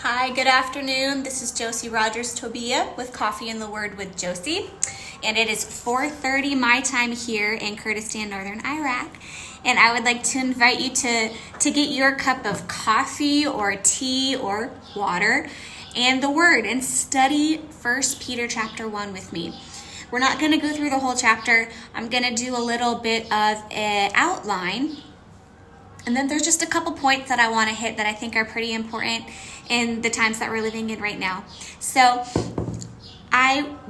Hi, good afternoon. This is Josie Rogers Tobia with Coffee and the Word with Josie. And it is 4:30 my time here in Kurdistan, Northern Iraq. And I would like to invite you to get your cup of coffee or tea or water and the Word and study 1 Peter chapter 1 with me. We're not going to go through the whole chapter. I'm going to do a little bit of an outline. And then there's just a couple points that I want to hit that I think are pretty important in the times that we're living in right now. So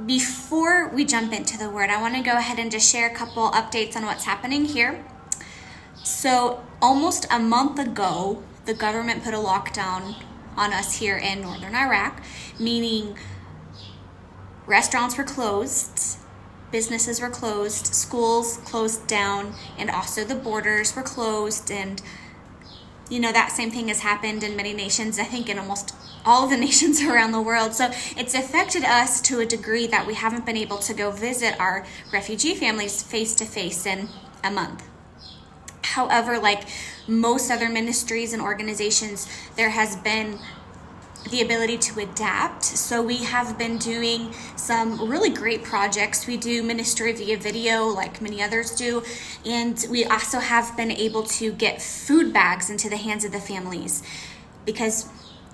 before we jump into the word, I want to go ahead and just share a couple updates on what's happening here. So almost a month ago, the government put a lockdown on us here in Northern Iraq, meaning restaurants were closed, businesses were closed, schools closed down, and also the borders were closed. And that same thing has happened in many nations, I think in almost all of the nations around the world. So it's affected us to a degree that we haven't been able to go visit our refugee families face to face in a month. However, like most other ministries and organizations, there has been the ability to adapt. So we have been doing some really great projects. We do ministry via video like many others do. And we also have been able to get food bags into the hands of the families. Because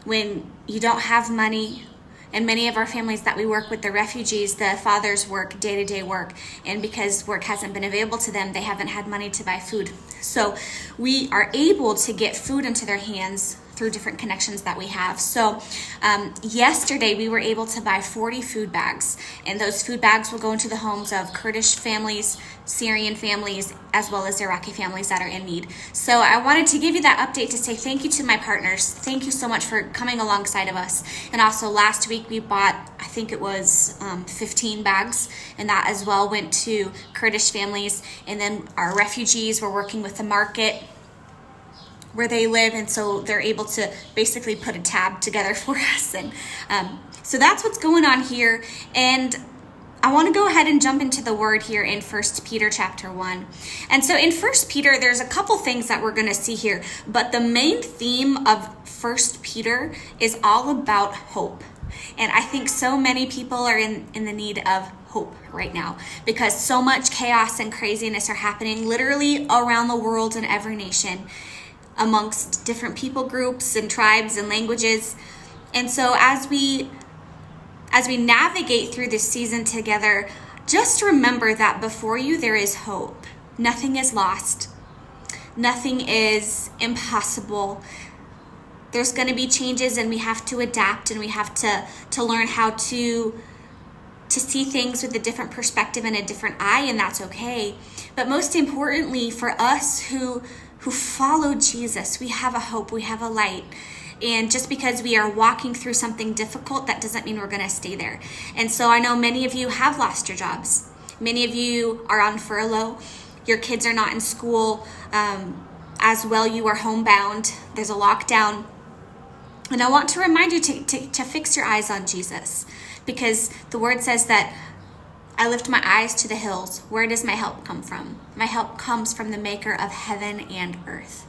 when you don't have money, and many of our families that we work with, the refugees, the fathers work day-to-day work. And because work hasn't been available to them, they haven't had money to buy food. So we are able to get food into their hands through different connections that we have. So yesterday we were able to buy 40 food bags, and those food bags will go into the homes of Kurdish families, Syrian families, as well as Iraqi families that are in need. So I wanted to give you that update to say thank you to my partners. Thank you so much for coming alongside of us. And also last week we bought, I think it was 15 bags, and that as well went to Kurdish families. And then our refugees were working with the market where they live, and so they're able to basically put a tab together for us. And so that's what's going on here. And I want to go ahead and jump into the word here in 1 Peter chapter 1. And so in 1 Peter, there's a couple things that we're going to see here, but the main theme of 1 Peter is all about hope. And I think so many people are in the need of hope right now, because so much chaos and craziness are happening literally around the world in every nation, amongst different people groups and tribes and languages. And so as we navigate through this season together, just remember that before you there is hope. Nothing is lost. Nothing is impossible. There's going to be changes, and we have to adapt, and we have to learn how to see things with a different perspective and a different eye, and that's okay. But most importantly, for us who follow Jesus, we have a hope, we have a light. And just because we are walking through something difficult, that doesn't mean we're going to stay there. And so I know many of you have lost your jobs. Many of you are on furlough. Your kids are not in school. As well, you are homebound. There's a lockdown. And I want to remind you to fix your eyes on Jesus, because the word says that I lift my eyes to the hills. Where does my help come from? My help comes from the maker of heaven and earth.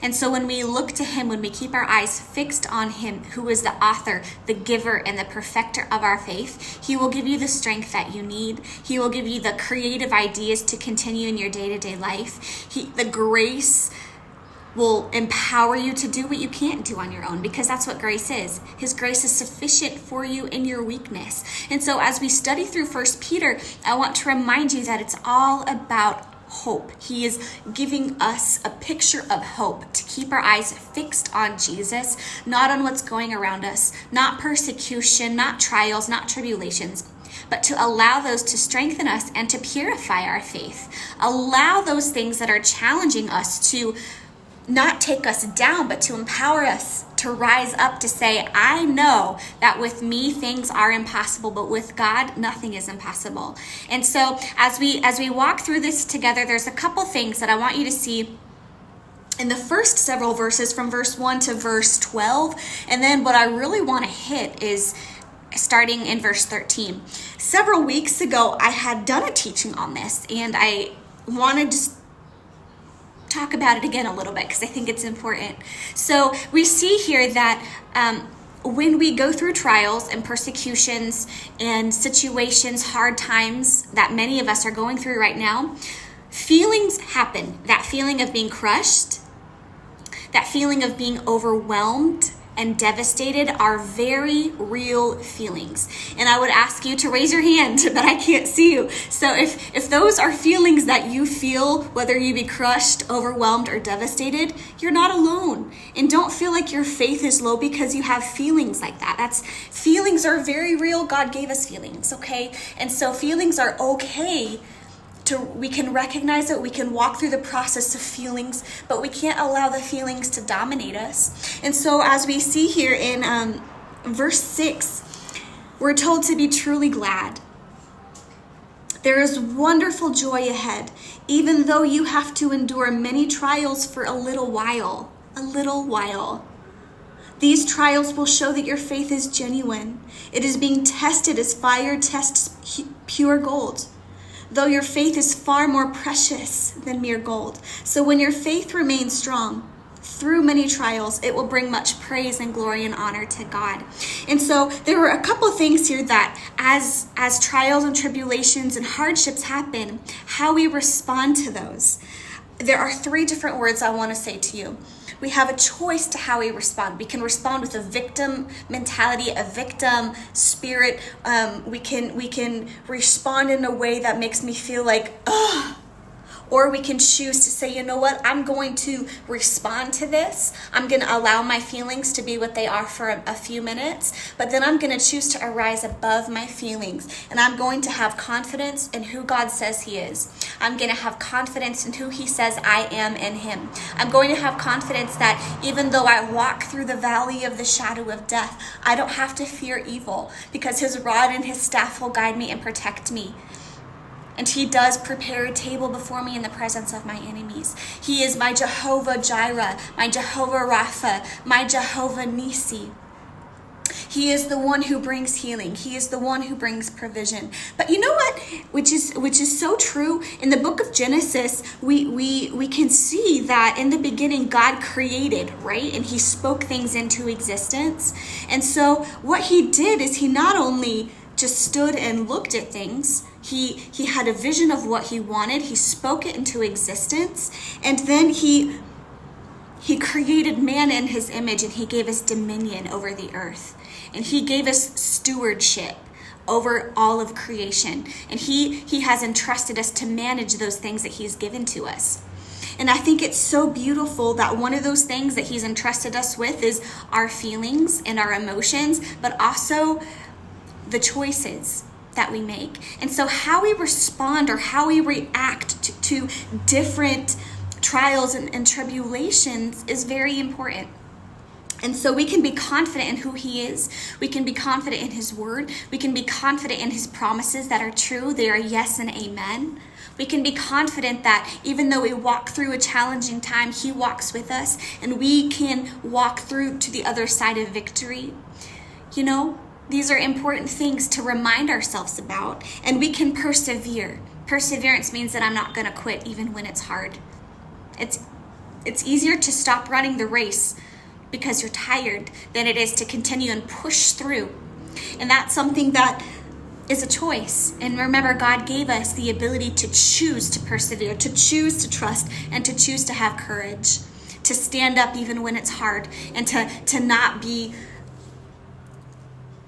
And so when we look to him, when we keep our eyes fixed on him, who is the author, the giver, and the perfecter of our faith, he will give you the strength that you need. He will give you the creative ideas to continue in your day-to-day life. The grace will empower you to do what you can't do on your own, because that's what grace is. His grace is sufficient for you in your weakness. And so as we study through 1 Peter, I want to remind you that it's all about hope. He is giving us a picture of hope, to keep our eyes fixed on Jesus, not on what's going around us, not persecution, not trials, not tribulations, but to allow those to strengthen us and to purify our faith. Allow those things that are challenging us to not take us down, but to empower us to rise up, to say, I know that with me things are impossible, but with God nothing is impossible. And so as we walk through this together, there's a couple things that I want you to see in the first several verses, from verse 1 to verse 12. And then what I really want to hit is starting in verse 13. Several weeks ago, I had done a teaching on this, and I wanted to talk about it again a little bit because I think it's important. So we see here that when we go through trials and persecutions and situations, hard times that many of us are going through right now, feelings happen. That feeling of being crushed, that feeling of being overwhelmed and devastated are very real feelings. And I would ask you to raise your hand, but I can't see you. So if those are feelings that you feel, whether you be crushed, overwhelmed, or devastated, you're not alone. And don't feel like your faith is low because you have feelings like that. Feelings are very real. God gave us feelings, okay? And so feelings are okay. We can recognize it, we can walk through the process of feelings, but we can't allow the feelings to dominate us. And so as we see here in verse 6, we're told to be truly glad. There is wonderful joy ahead, even though you have to endure many trials for a little while. A little while. These trials will show that your faith is genuine. It is being tested as fire tests pure gold, though your faith is far more precious than mere gold. So when your faith remains strong through many trials, it will bring much praise and glory and honor to God. And so there were a couple things here that as trials and tribulations and hardships happen, how we respond to those. There are 3 different words I want to say to you. We have a choice to how we respond. We can respond with a victim mentality, a victim spirit. We can respond in a way that makes me feel like, ugh. Or we can choose to say, you know what, I'm going to respond to this. I'm going to allow my feelings to be what they are for a few minutes, but then I'm going to choose to arise above my feelings. And I'm going to have confidence in who God says he is. I'm going to have confidence in who he says I am in him. I'm going to have confidence that even though I walk through the valley of the shadow of death, I don't have to fear evil because his rod and his staff will guide me and protect me. And he does prepare a table before me in the presence of my enemies. He is my Jehovah Jireh, my Jehovah Rapha, my Jehovah Nisi. He is the one who brings healing. He is the one who brings provision. But you know what? Which is so true. In the book of Genesis, we can see that in the beginning, God created, right? And he spoke things into existence. And so what he did is he not only just stood and looked at things, he had a vision of what he wanted. He spoke it into existence. And then he created man in his image, and he gave us dominion over the earth. And he gave us stewardship over all of creation. And he has entrusted us to manage those things that he's given to us. And I think it's so beautiful that one of those things that he's entrusted us with is our feelings and our emotions, but also the choices that we make. And so how we respond or how we react to different trials and tribulations is very important. And so we can be confident in who he is. We can be confident in his word. We can be confident in his promises that are true. They are yes and amen. We can be confident that even though we walk through a challenging time, he walks with us, and we can walk through to the other side of victory. You know, these are important things to remind ourselves about, and we can persevere. Perseverance means that I'm not going to quit even when it's hard. It's easier to stop running the race because you're tired than it is to continue and push through. And that's something that is a choice. And remember, God gave us the ability to choose to persevere, to choose to trust, and to choose to have courage, to stand up even when it's hard, and to not be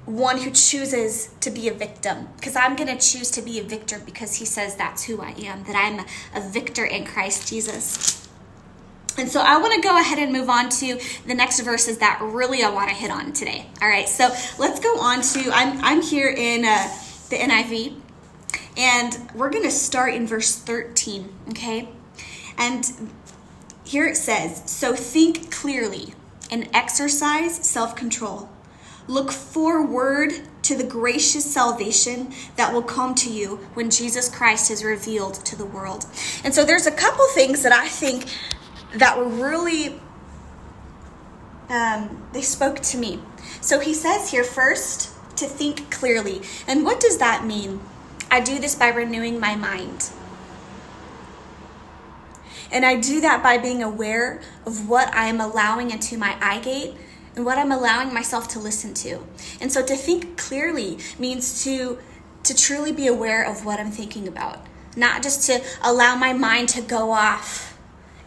one who chooses to be a victim. Because I'm going to choose to be a victor because he says that's who I am, that I'm a victor in Christ Jesus. And so I want to go ahead and move on to the next verses that really I want to hit on today. All right, so let's go on to, I'm here in the NIV, and we're going to start in verse 13, okay? And here it says, so think clearly and exercise self-control. Look forward to the gracious salvation that will come to you when Jesus Christ is revealed to the world. And so there's a couple things that I think that were really, they spoke to me. So he says here first, to think clearly. And what does that mean? I do this by renewing my mind. And I do that by being aware of what I am allowing into my eye gate and what I'm allowing myself to listen to. And so to think clearly means to truly be aware of what I'm thinking about, not just to allow my mind to go off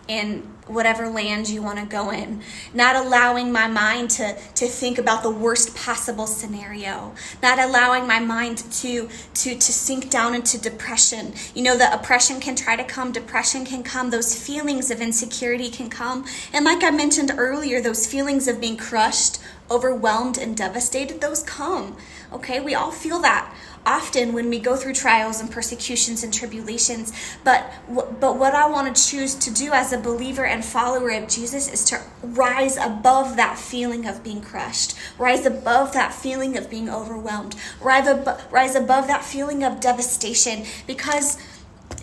in whatever land you want to go in, not allowing my mind to think about the worst possible scenario, not allowing my mind to sink down into depression. You know, the oppression can try to come, depression can come, those feelings of insecurity can come. And like I mentioned earlier, those feelings of being crushed, overwhelmed, and devastated, those come. Okay, we all feel that often when we go through trials and persecutions and tribulations. But what I want to choose to do as a believer and follower of Jesus is to rise above that feeling of being crushed, rise above that feeling of being overwhelmed, rise above that feeling of devastation, because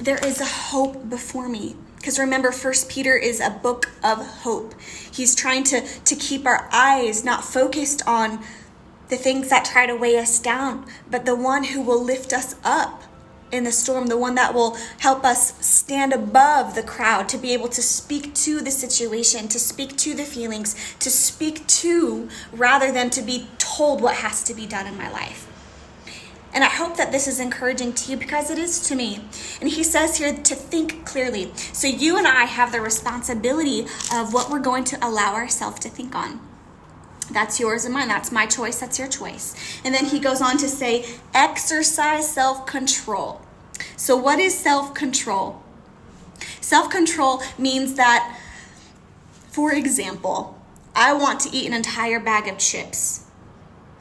there is a hope before me. Because remember, 1 Peter is a book of hope. He's trying to keep our eyes not focused on the things that try to weigh us down, but the one who will lift us up in the storm, the one that will help us stand above the crowd, to be able to speak to the situation, to speak to the feelings, to speak to, rather than to be told what has to be done in my life. And I hope that this is encouraging to you, because it is to me. And he says here to think clearly. So you and I have the responsibility of what we're going to allow ourselves to think on. That's yours and mine. That's my choice. That's your choice. And then he goes on to say, exercise self-control. So what is self-control? Self-control means that, for example, I want to eat an entire bag of chips.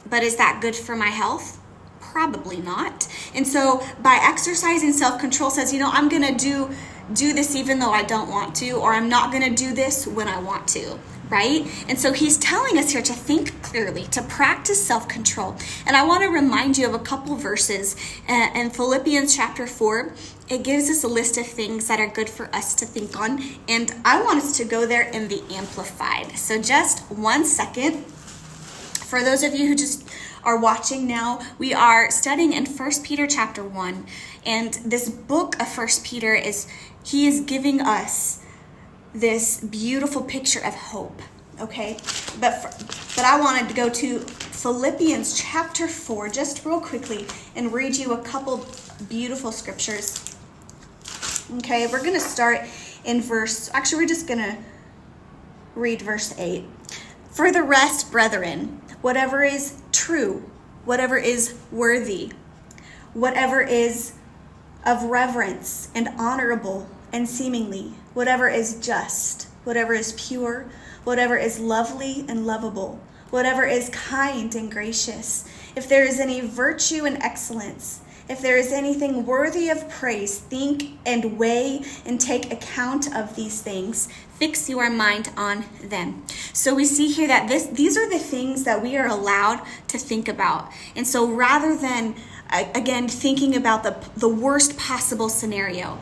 But is that good for my health? Probably not. And so by exercising self-control says, I'm going to do this even though I don't want to, or I'm not going to do this when I want to. Right? And so he's telling us here to think clearly, to practice self-control. And I want to remind you of a couple verses in Philippians chapter 4. It gives us a list of things that are good for us to think on. And I want us to go there in the Amplified. So just 1 second. For those of you who just are watching now, we are studying in 1 Peter chapter 1. And this book of 1 Peter he is giving us this beautiful picture of hope, okay? But I wanted to go to Philippians chapter 4 just real quickly and read you a couple beautiful scriptures. Okay, we're going to start in we're just going to read verse 8. For the rest, brethren, whatever is true, whatever is worthy, whatever is of reverence and honorable and seemingly, whatever is just, whatever is pure, whatever is lovely and lovable, whatever is kind and gracious, if there is any virtue and excellence, if there is anything worthy of praise, think and weigh and take account of these things. Fix your mind on them. So we see here that these are the things that we are allowed to think about. And so rather than, again, thinking about the worst possible scenario,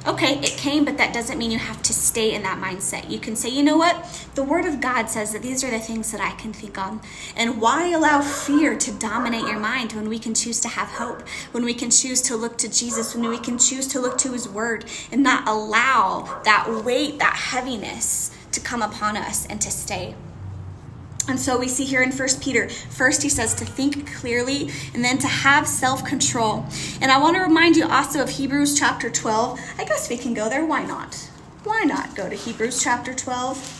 okay, it came, but that doesn't mean you have to stay in that mindset. You can say, you know what? The Word of God says that these are the things that I can think on. And why allow fear to dominate your mind when we can choose to have hope, when we can choose to look to Jesus, when we can choose to look to His Word and not allow that weight, that heaviness to come upon us and to stay. And so we see here in 1 Peter, first he says to think clearly and then to have self-control. And I want to remind you also of Hebrews chapter 12. I guess we can go there. Why not? Why not go to Hebrews chapter 12?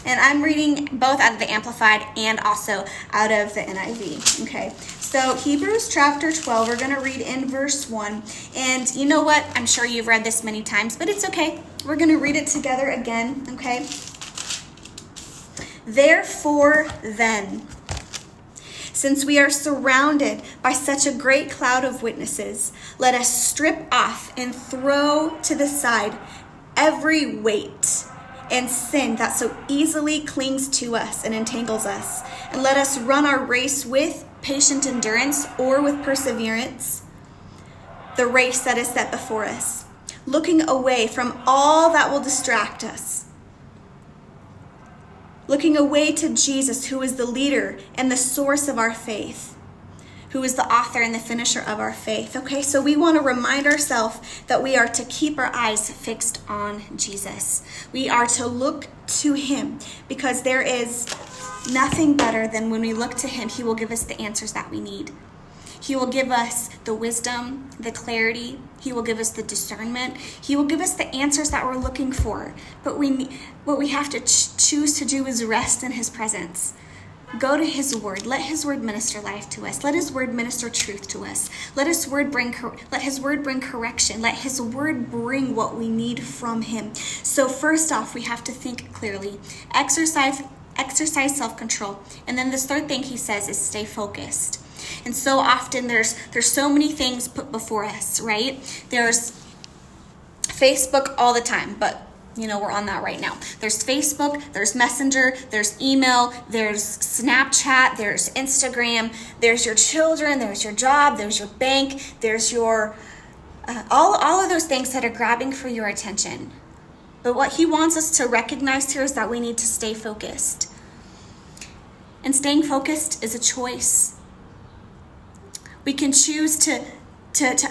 And I'm reading both out of the Amplified and also out of the NIV. Okay. So Hebrews chapter 12, we're going to read in verse 1. And you know what? I'm sure you've read this many times, but it's okay. We're going to read it together again, okay? Therefore then, since we are surrounded by such a great cloud of witnesses, let us strip off and throw to the side every weight and sin that so easily clings to us and entangles us. And let us run our race with patient endurance, or with perseverance, the race that is set before us, looking away from all that will distract us, looking away to Jesus, who is the leader and the source of our faith, who is the author and the finisher of our faith. Okay, so we want to remind ourselves that we are to keep our eyes fixed on Jesus. We are to look to him, because there is nothing better than when we look to him, he will give us the answers that we need. He will give us the wisdom, the clarity. He will give us the discernment. He will give us the answers that we're looking for. But what we have to choose to do is rest in his presence. Go to his word. Let his word minister life to us. Let his word minister truth to us. Let his word bring correction. Let his word bring what we need from him. So first off, we have to think clearly. Exercise self-control. And then this third thing he says is stay focused. And so often there's so many things put before us, right? There's Facebook all the time, but we're on that right now. There's Facebook, there's Messenger, there's email, there's Snapchat, there's Instagram, there's your children, there's your job, there's your bank, there's your all of those things that are grabbing for your attention. But what he wants us to recognize here is that we need to stay focused. And staying focused is a choice. We can choose to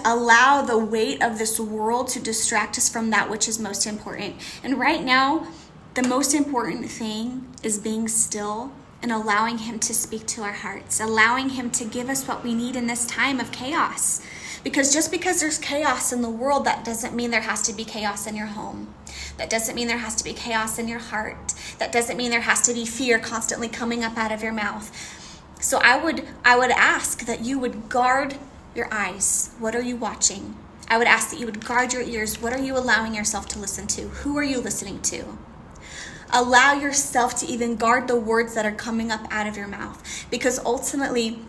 allow the weight of this world to distract us from that which is most important. And right now, the most important thing is being still and allowing him to speak to our hearts, allowing him to give us what we need in this time of chaos. Because just because there's chaos in the world, that doesn't mean there has to be chaos in your home. That doesn't mean there has to be chaos in your heart. That doesn't mean there has to be fear constantly coming up out of your mouth. So I would ask that you would guard your eyes. What are you watching? I would ask that you would guard your ears. What are you allowing yourself to listen to? Who are you listening to? Allow yourself to even guard the words that are coming up out of your mouth. Because ultimately,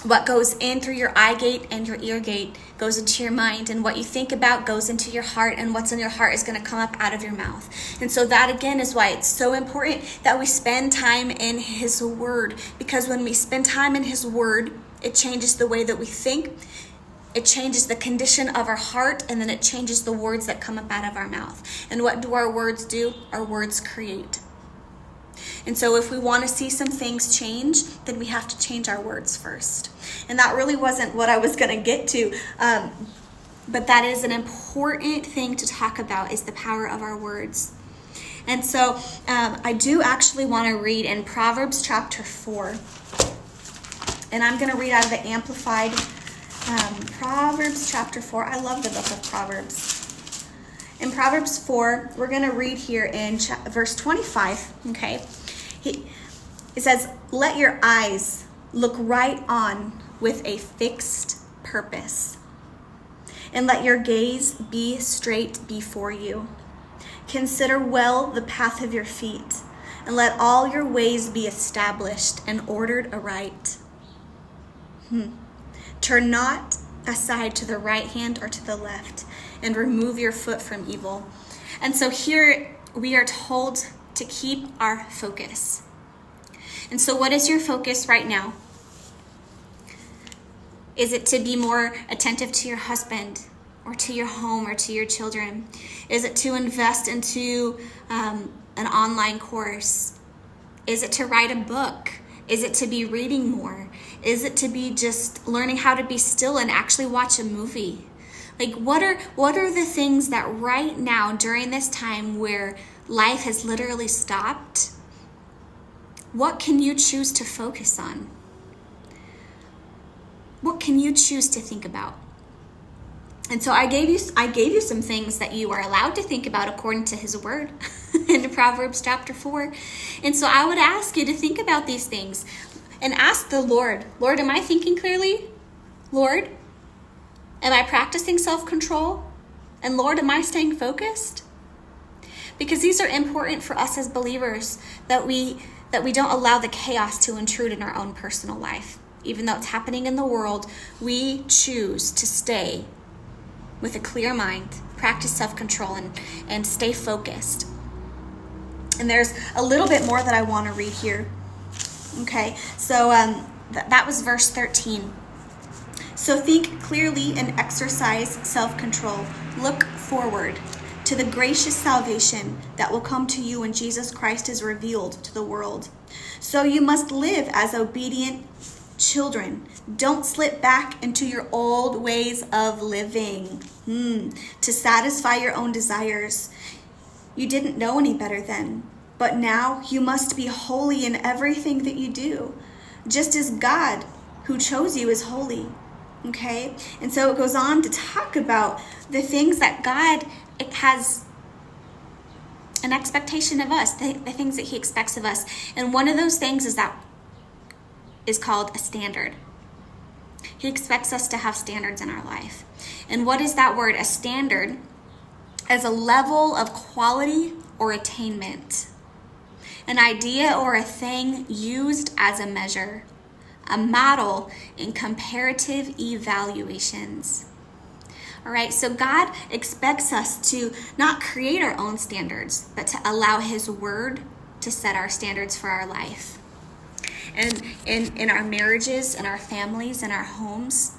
what goes in through your eye gate and your ear gate goes into your mind, and what you think about goes into your heart, and what's in your heart is going to come up out of your mouth. And so that again is why it's so important that we spend time in his word, because when we spend time in his word, it changes the way that we think, it changes the condition of our heart, and then it changes the words that come up out of our mouth. And what do our words do? Our words create. And so if we want to see some things change, then we have to change our words first. And that really wasn't what I was going to get to. But that is an important thing to talk about, is the power of our words. And so I do actually want to read in Proverbs chapter 4. And I'm going to read out of the Amplified. Proverbs chapter 4. I love the book of Proverbs. In Proverbs 4, we're going to read here in verse 25. Okay. It says, "Let your eyes look right on with a fixed purpose, and let your gaze be straight before you. Consider well the path of your feet, and let all your ways be established and ordered aright. Turn not aside to the right hand or to the left, and remove your foot from evil." And so here we are told to keep our focus. And so what is your focus right now? Is it to be more attentive to your husband, or to your home, or to your children? Is it to invest into an online course? Is it to write a book? Is it to be reading more? Is it to be just learning how to be still and actually watch a movie? Like, what are the things that right now during this time where life has literally stopped, what can you choose to focus on? What can you choose to think about? And so I gave you some things that you are allowed to think about according to his word in Proverbs chapter 4. And so I would ask you to think about these things and ask the Lord, Lord, am I thinking clearly? Lord, am I practicing self-control? And Lord, am I staying focused? Because these are important for us as believers, that we don't allow the chaos to intrude in our own personal life. Even though it's happening in the world, we choose to stay with a clear mind, practice self-control, and stay focused. And there's a little bit more that I want to read here. Okay, so that was verse 13. "So think clearly and exercise self-control. Look forward to the gracious salvation that will come to you when Jesus Christ is revealed to the world. So you must live as obedient Children, don't slip back into your old ways of living to satisfy your own desires. You didn't know any better then, but now you must be holy in everything that you do, just as God who chose you is holy. Okay? And so it goes on to talk about the things that God has an expectation of us, the things that he expects of us. And one of those things is called a standard. He expects us to have standards in our life. And what is that word? A standard as a level of quality or attainment, an idea or a thing used as a measure, a model in comparative evaluations. All right, so God expects us to not create our own standards, but to allow his word to set our standards for our life. And in our marriages, in our families, in our homes,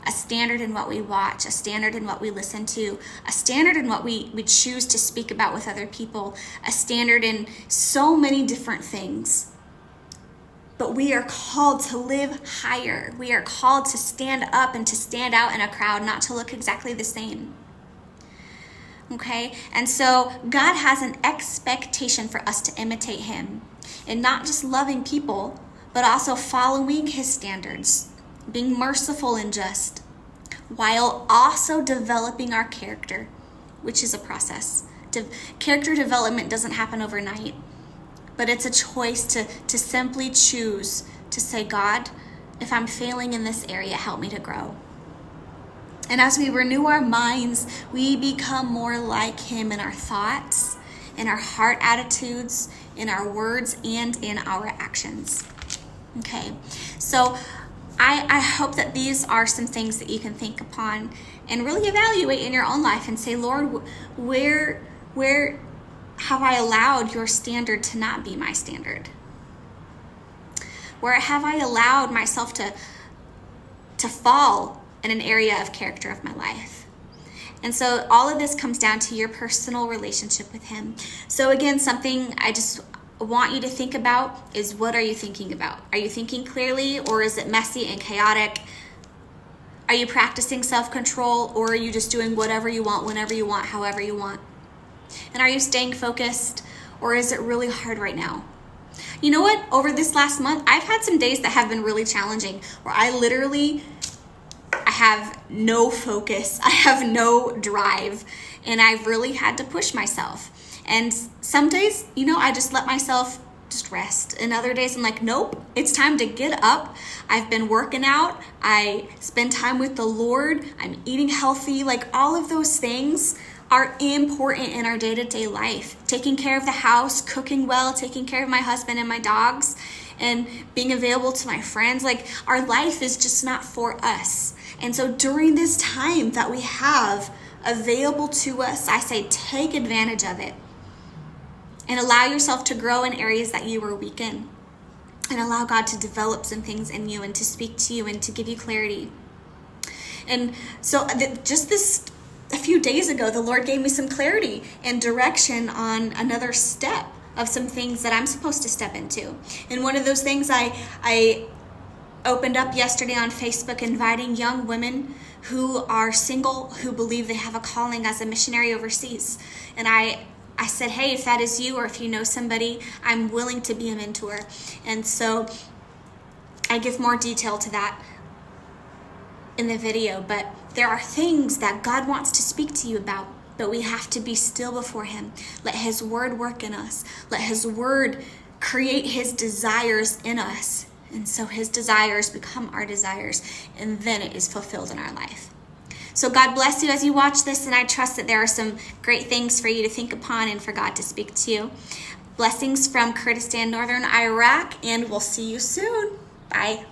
a standard in what we watch, a standard in what we listen to, a standard in what we choose to speak about with other people, a standard in so many different things. But we are called to live higher. We are called to stand up and to stand out in a crowd, not to look exactly the same. Okay? And so God has an expectation for us to imitate him in not just loving people, but also following his standards, being merciful and just, while also developing our character, which is a process. Character development doesn't happen overnight, but it's a choice to simply choose to say, God, if I'm failing in this area, help me to grow. And as we renew our minds, we become more like him in our thoughts, in our heart attitudes, in our words, and in our actions. Okay, so I hope that these are some things that you can think upon and really evaluate in your own life and say, Lord, where have I allowed your standard to not be my standard? Where have I allowed myself to fall in an area of character of my life? And so all of this comes down to your personal relationship with him. So again, something I just want you to think about is, what are you thinking about? Are you thinking clearly, or is it messy and chaotic? Are you practicing self-control, or are you just doing whatever you want, whenever you want, however you want? And are you staying focused, or is it really hard right now? You know what? Over this last month, I've had some days that have been really challenging, where I have no focus, I have no drive, and I've really had to push myself. And some days, I just let myself just rest. And other days I'm like, nope, it's time to get up. I've been working out. I spend time with the Lord. I'm eating healthy. Like, all of those things are important in our day-to-day life. Taking care of the house, cooking well, taking care of my husband and my dogs, and being available to my friends. Like, our life is just not for us. And so during this time that we have available to us, I say take advantage of it. And allow yourself to grow in areas that you were weak in. And allow God to develop some things in you and to speak to you and to give you clarity. And so just a few days ago, the Lord gave me some clarity and direction on another step of some things that I'm supposed to step into. And one of those things I opened up yesterday on Facebook, inviting young women who are single, who believe they have a calling as a missionary overseas. And I said, hey, if that is you, or if you know somebody, I'm willing to be a mentor. And so I give more detail to that in the video, but there are things that God wants to speak to you about, but we have to be still before him. Let his word work in us. Let his word create his desires in us. And so his desires become our desires, and then it is fulfilled in our life. So God bless you as you watch this, and I trust that there are some great things for you to think upon and for God to speak to you. Blessings from Kurdistan, Northern Iraq, and we'll see you soon. Bye.